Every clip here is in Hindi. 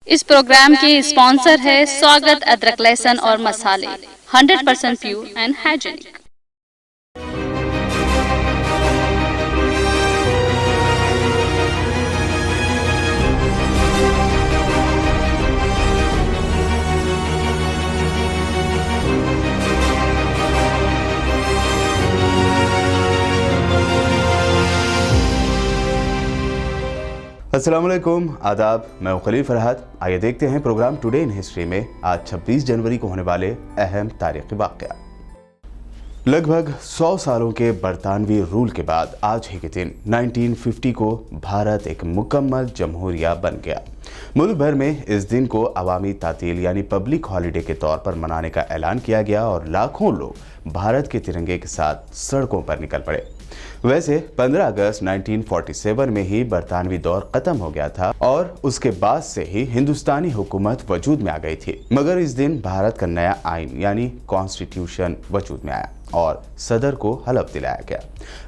इस प्रोग्राम के स्पॉन्सर है स्वागत अदरक लहसुन और मसाले 100% प्योर एंड हाइजीनिक। अस्सलाम वालेकुम, आदाब। मैं हूं खलील फरहाद। आइए देखते हैं प्रोग्राम टुडे इन हिस्ट्री में आज 26 जनवरी को होने वाले अहम तारीखी वाक़या। लगभग 100 सालों के बरतानवी रूल के बाद आज ही के दिन 1950 को भारत एक मुकम्मल जमहूरिया बन गया। मुल्क भर में इस दिन को अवामी तातील यानी पब्लिक हॉलिडे के तौर पर मनाने का ऐलान किया गया और लाखों लोग भारत के तिरंगे के साथ सड़कों पर निकल पड़े। वैसे 15 अगस्त 1947 में ही बरतानवी दौर खत्म हो गया था और उसके बाद से ही हिंदुस्तानी हुकूमत वजूद में आ गई थी, मगर इस दिन भारत का नया आइन यानी कॉन्स्टिट्यूशन वजूद में आया और सदर को हलफ दिलाया गया।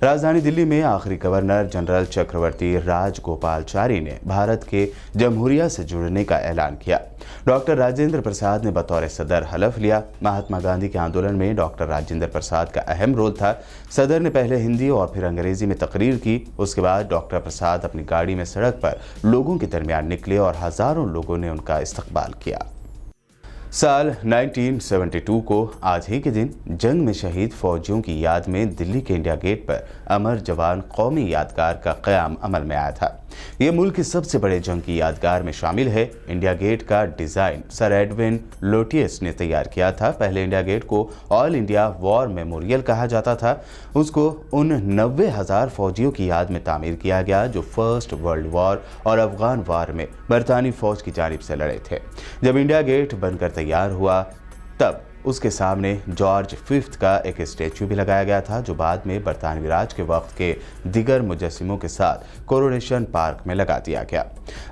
राजधानी दिल्ली में आखिरी गवर्नर जनरल चक्रवर्ती राजगोपालाचारी ने भारत के जमहूरिया से जुड़ने का ऐलान किया। डॉक्टर राजेंद्र प्रसाद ने बतौर सदर हलफ लिया। महात्मा गांधी के आंदोलन में डॉक्टर राजेंद्र प्रसाद का अहम रोल था। सदर ने पहले हिंदी और फिर अंग्रेजी में तकरीर की। उसके बाद डॉक्टर प्रसाद अपनी गाड़ी में सड़क पर लोगों के दरमियान निकले और हजारों लोगों ने उनका इस्तकबाल किया। साल 1972 को आज ही के दिन जंग में शहीद फौजियों की याद में दिल्ली के इंडिया गेट पर अमर जवान कौमी यादगार का क़याम अमल में आया था। यह मुल्क के सबसे बड़े जंग की यादगार में शामिल है। इंडिया गेट का डिज़ाइन सर एडविन लोटियस ने तैयार किया था। पहले इंडिया गेट को ऑल इंडिया वॉर मेमोरियल कहा जाता था। उसको उन 90,000 फौजियों की याद में तामीर किया गया जो फर्स्ट वर्ल्ड वॉर और अफगान वॉर में बरतानी फौज की जानिब से लड़े थे। जब इंडिया गेट बनकर तैयार हुआ तब उसके सामने जॉर्ज फिफ्थ का एक स्टैचू भी लगाया गया था जो बाद में बरतानवी राज के वक्त के दिगर मुजस्सिमों के साथ कोरोनेशन पार्क में लगा दिया गया।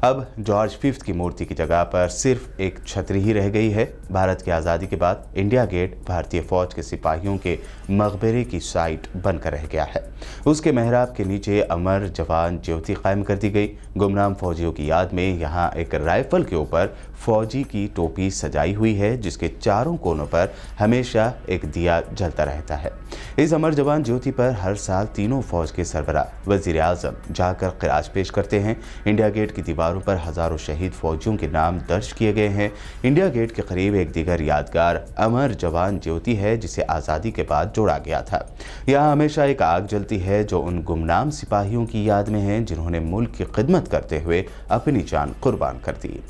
अब जॉर्ज फिफ्थ की मूर्ति की जगह पर सिर्फ एक छतरी ही रह गई है। भारत की आज़ादी के बाद इंडिया गेट भारतीय फौज के सिपाहियों के मकबरे की साइट बनकर रह गया है। उसके मेहराब के नीचे अमर जवान ज्योति कायम कर दी गई। गुमनाम फौजियों की याद में यहाँ एक राइफल के ऊपर फौजी की टोपी सजाई हुई है जिसके चारों कोनों पर हमेशा एक दिया जलता रहता है। इस अमर जवान ज्योति पर हर साल तीनों फौज के सरबराह वजीर आजम जाकर क़िराज पेश करते हैं। इंडिया गेट की दीवारों पर हजारों शहीद फौजियों के नाम दर्ज किए गए हैं। इंडिया गेट के करीब एक दीगर यादगार अमर जवान ज्योति है जिसे आज़ादी के बाद जोड़ा गया था। यहाँ हमेशा एक आग जलती है जो उन गुमनाम सिपाहियों की याद में है जिन्होंने मुल्क की खिदमत करते हुए अपनी जान कुर्बान कर दी।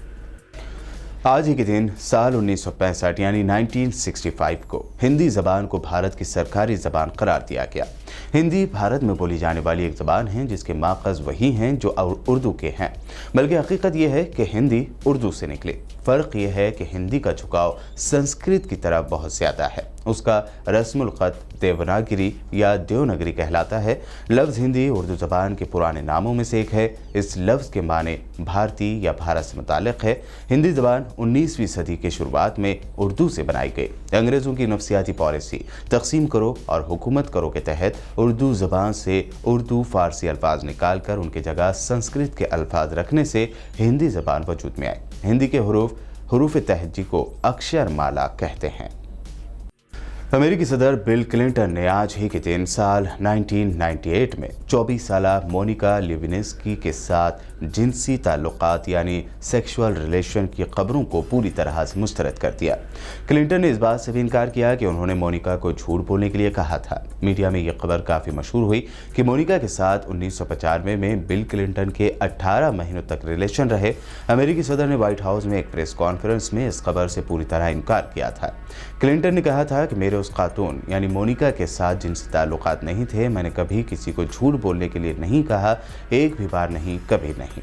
आज ही के दिन साल 1965 यानी 1965 को हिंदी ज़बान को भारत की सरकारी ज़बान करार दिया गया। हिंदी भारत में बोली जाने वाली एक ज़बान है जिसके माखज़ वही हैं जो उर्दू के हैं, बल्कि हकीकत यह है कि हिंदी उर्दू से निकली। फ़र्क यह है कि हिंदी का झुकाव संस्कृत की तरफ बहुत ज़्यादा है। उसका रस्मुल ख़त देवनागरी या देवनागरी कहलाता है। लफ्ज़ हिंदी उर्दू ज़बान के पुराने नामों में से एक है। इस लफ्ज़ के माने भारतीय या भारत से मुताल्लिक़ है। हिंदी ज़बान 19वीं सदी के शुरुआत में उर्दू से बनाई गई। अंग्रेज़ों की नफ्सियाती पॉलिसी तकसीम करो और हुकूमत करो के तहत उर्दू ज़बान से उर्दू फ़ारसी अल्फाज निकाल कर उनकी जगह संस्कृत के अल्फाज रखने से हिंदी ज़बान वजूद में आई। हिंदी के हरूफ तहजी को अक्षर माला कहते हैं। अमेरिकी सदर बिल क्लिंटन ने आज ही के दिन साल 1998 में 24 साला मोनिका लेविन्स्की के साथ जिनसी ताल्लुकात यानी सेक्सुअल रिलेशन की खबरों को पूरी तरह से मुस्तरद कर दिया। क्लिंटन ने इस बात से भी इनकार किया कि उन्होंने मोनिका को झूठ बोलने के लिए कहा था। मीडिया में यह खबर काफ़ी मशहूर हुई कि मोनिका के साथ 1995 में बिल क्लिंटन के 18 महीनों तक रिलेशन रहे। अमेरिकी सदर ने व्हाइट हाउस में एक प्रेस कॉन्फ्रेंस में इस खबर से पूरी तरह इनकार किया था। क्लिंटन ने कहा था कि मेरे उस खातून यानी मोनिका के साथ जिनसी ताल्लुकात नहीं थे। मैंने कभी किसी को झूठ बोलने के लिए नहीं कहा, एक भी बार नहीं, कभी नहीं।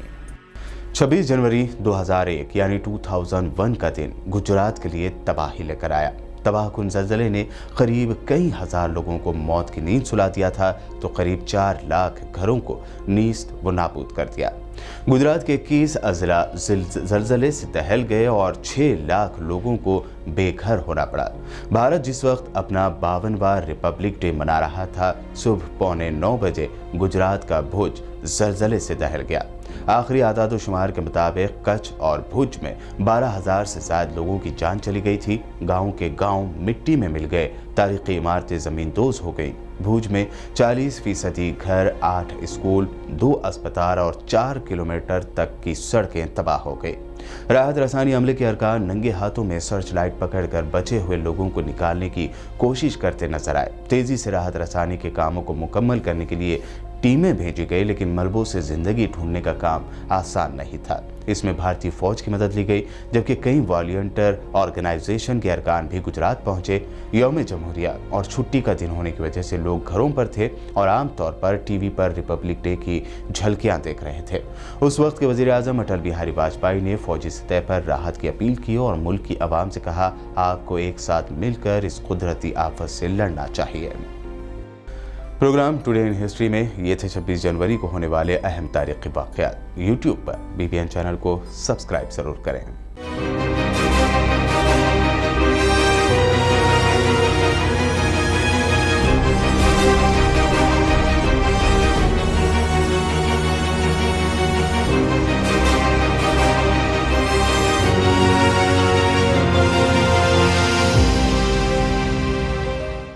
26 जनवरी 2001 यानी 2001 का दिन गुजरात के लिए तबाही लेकर आया। तबाहकुन ज़लज़ले ने करीब कई हज़ार लोगों को मौत की नींद सुला दिया था तो करीब 4 लाख घरों को नीस्त व नाबूद कर दिया। गुजरात के 21 अजला ज़लज़ले से दहल गए और 6 लाख लोगों को बेघर होना पड़ा। भारत जिस वक्त अपना 52वां रिपब्लिक डे मना रहा था, सुबह 8:45 बजे गुजरात का भुज ज़लज़ले से दहल गया। आखिरी आदाद-ओ-शुमार के मुताबिक कच्छ और भुज में 12,000 से ज्यादा लोगों की जान चली गई थी। गांव के गांव मिट्टी में मिल गए, तारीखी इमारतें जमींदोज हो गई। भुज में 40% घर, 8 स्कूल, 2 अस्पताल और 4 किलोमीटर तक की सड़कें तबाह हो गई। राहत रसानी अमले के अरकान नंगे हाथों में सर्च लाइट पकड़कर बचे हुए लोगों को निकालने की कोशिश करते नजर आए। तेजी से राहत रसानी के कामों को मुकम्मल करने के लिए टीमें भेजी गई, लेकिन मलबों से जिंदगी ढूंढने का काम आसान नहीं था। इसमें भारतीय फौज की मदद ली गई, जबकि कई वॉलंटियर ऑर्गेनाइजेशन के अरकान भी गुजरात पहुंचे। यौम जमहूरिया और छुट्टी का दिन होने की वजह से लोग घरों पर थे और आमतौर पर टीवी पर रिपब्लिक डे की झलकियां देख रहे थे। उस वक्त के वजीर आजम अटल बिहारी वाजपेयी ने फौजी सतह पर राहत की अपील की और मुल्क की आवाम से कहा, आपको एक साथ मिलकर इस कुदरती आफत से लड़ना चाहिए। प्रोग्राम टुडे इन हिस्ट्री में ये थे 26 जनवरी को होने वाले अहम तारीखी वाक़यात। यूट्यूब पर BBN चैनल को सब्सक्राइब जरूर करें।